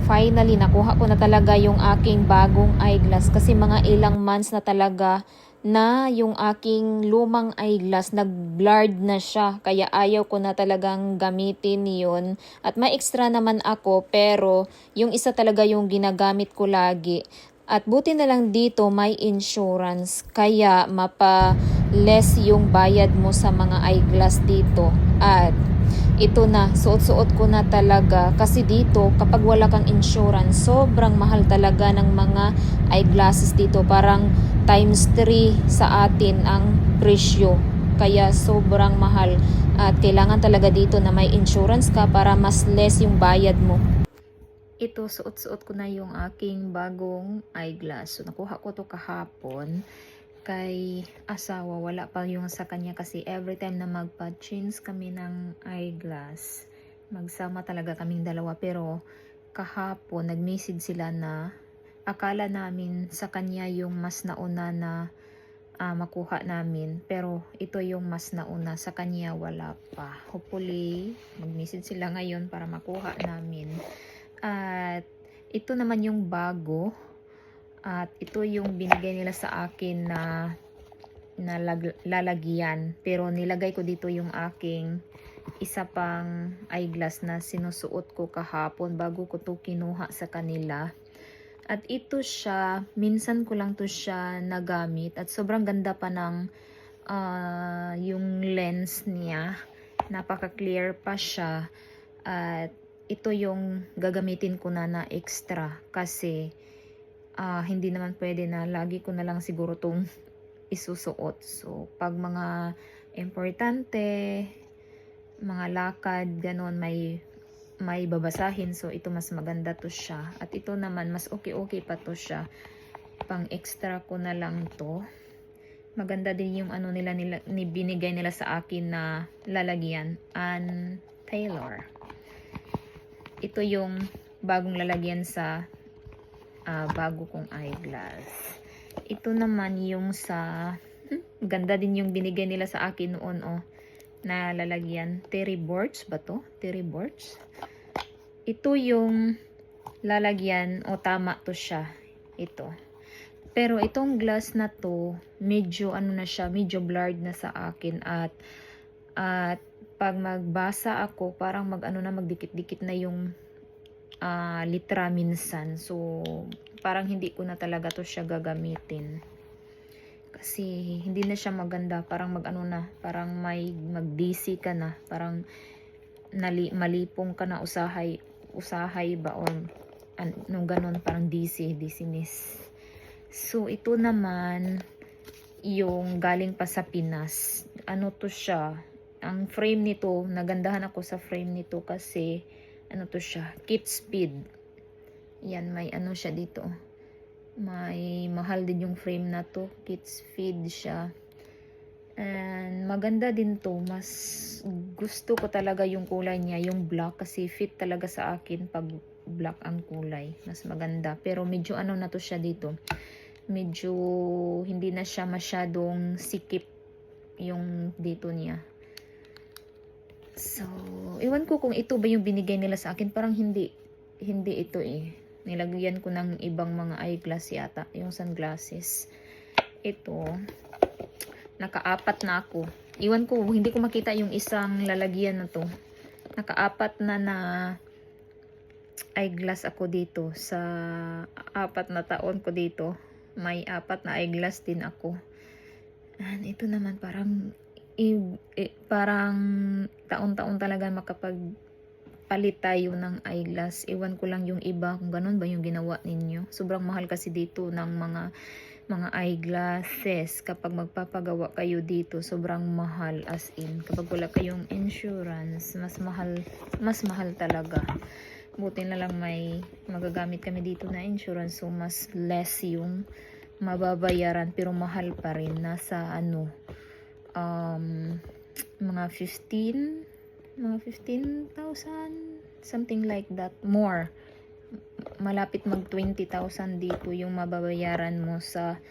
finally nakuha ko na talaga yung aking bagong eyeglass kasi mga ilang months na talaga na yung aking lumang eyeglass nag-blurred na siya, kaya ayaw ko na talagang gamitin yun. At may extra naman ako pero yung isa talaga yung ginagamit ko lagi. At buti na lang dito may insurance kaya mapa-less yung bayad mo sa mga eyeglass dito. At ito na, suot-suot ko na talaga kasi dito kapag wala kang insurance, sobrang mahal talaga ng mga eyeglasses dito. Parang times 3 sa atin ang presyo. Kaya sobrang mahal at kailangan talaga dito na may insurance ka para mas less yung bayad mo. Ito, suot-suot ko na yung aking bagong eyeglass. So, nakuha ko to kahapon kay asawa, wala pa yung sa kanya kasi every time na magpa-change kami ng eyeglass, magsama talaga kaming dalawa. Pero kahapon nag-message sila na akala namin sa kanya yung mas nauna na makuha namin, pero ito yung mas nauna, sa kanya wala pa. Hopefully mag-message sila ngayon para makuha namin. At ito naman yung bago. At ito yung binigay nila sa akin na lalagyan. Pero nilagay ko dito yung aking isa pang eyeglass na sinusuot ko kahapon bago ko to kinuha sa kanila. At ito siya, minsan ko lang to siya nagamit. At sobrang ganda pa ng yung lens niya. Napaka-clear pa siya. At ito yung gagamitin ko na extra kasi hindi naman pwede na lagi ko na lang siguro tong isusuot. So, pag mga importante, mga lakad, ganon, may babasahin. So, ito mas maganda to siya. At ito naman, mas okay pa to siya. Pang extra ko na lang to. Maganda din yung ano nila binigay nila sa akin na lalagyan. Ann Taylor. Ito yung bagong lalagyan sa bago kong eyeglass. Ito naman yung sa ganda din yung binigay nila sa akin noon, na lalagyan. Terry Burch ba to? Terry Burch. Ito yung lalagyan, tama to siya. Ito. Pero itong glass na to, medyo ano na siya, medyo blurred na sa akin. At pag magbasa ako, parang magdikit-dikit na yung litra minsan. So, parang hindi ko na talaga to siya gagamitin. Kasi hindi na siya maganda. Parang parang mag-DC ka na. Parang malipong ka na, usahay ba or nung ganun, parang dizziness. So, ito naman yung galing pa sa Pinas. Ano to siya? Ang frame nito, nagandahan ako sa frame nito kasi ano to siya, Kate Spade. Yan, may ano siya dito. May mahal din yung frame na to. Kate Spade siya. And maganda din to. Mas gusto ko talaga yung kulay niya, yung black, kasi fit talaga sa akin pag black ang kulay. Mas maganda. Pero medyo ano na to siya dito. Medyo hindi na siya masyadong sikip yung dito niya. So, iwan ko kung ito ba yung binigay nila sa akin. Parang hindi ito Nilagyan ko ng ibang mga eyeglass yata, yung sunglasses. Ito, naka-apat na ako. Iwan ko, hindi ko makita yung isang lalagyan na to. Naka-apat na eyeglass ako dito. Sa 4 na taon ko dito, may 4 na eyeglass din ako. And ito naman parang taon-taon talaga makapagpalit tayo ng eyeglass. Ewan ko lang yung iba kung ganun ba yung ginawa ninyo. Sobrang mahal kasi dito ng mga eyeglasses. Kapag magpapagawa kayo dito, sobrang mahal, as in. Kapag wala kayong insurance, mas mahal talaga. Buti na lang may magagamit kami dito na insurance, so mas less yung mababayaran, pero mahal pa rin. Nasa mga 15,000, something like that, more. Malapit mag 20,000 dito yung mababayaran mo sa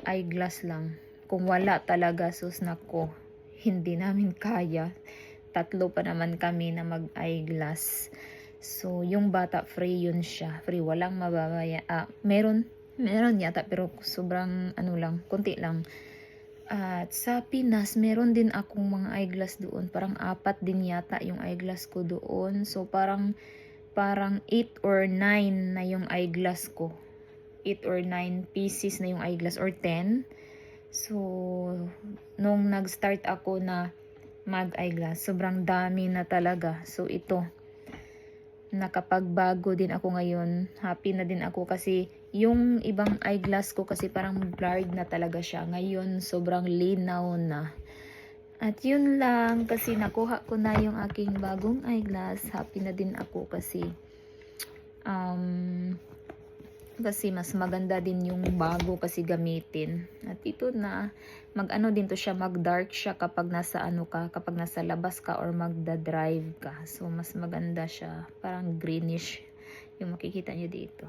eyeglass lang. Kung wala talaga, sus nako, hindi namin kaya. 3 pa naman kami na mag eyeglass. So, yung bata free yun siya. Free, walang mababaya. Meron yata pero sobrang ano lang, konti lang. At sa Pinas, meron din akong mga eyeglass doon. Parang 4 din yata yung eyeglass ko doon. So, parang 8 or 9 na yung eyeglass ko. 8 or 9 pieces na yung eyeglass or 10. So, nung nag-start ako na mag-eyeglass, sobrang dami na talaga. So, ito, nakapagbago din ako ngayon. Happy na din ako kasi yung ibang eyeglass ko kasi parang blurred na talaga siya. Ngayon, sobrang linaw na. At yun lang, kasi nakuha ko na yung aking bagong eyeglass. Happy na din ako kasi mas maganda din yung bago kasi gamitin. At ito na, mag-ano din to siya, mag-dark siya kapag nasa ano ka, kapag nasa labas ka or magda-drive ka. So, mas maganda siya. Parang greenish yung makikita nyo dito.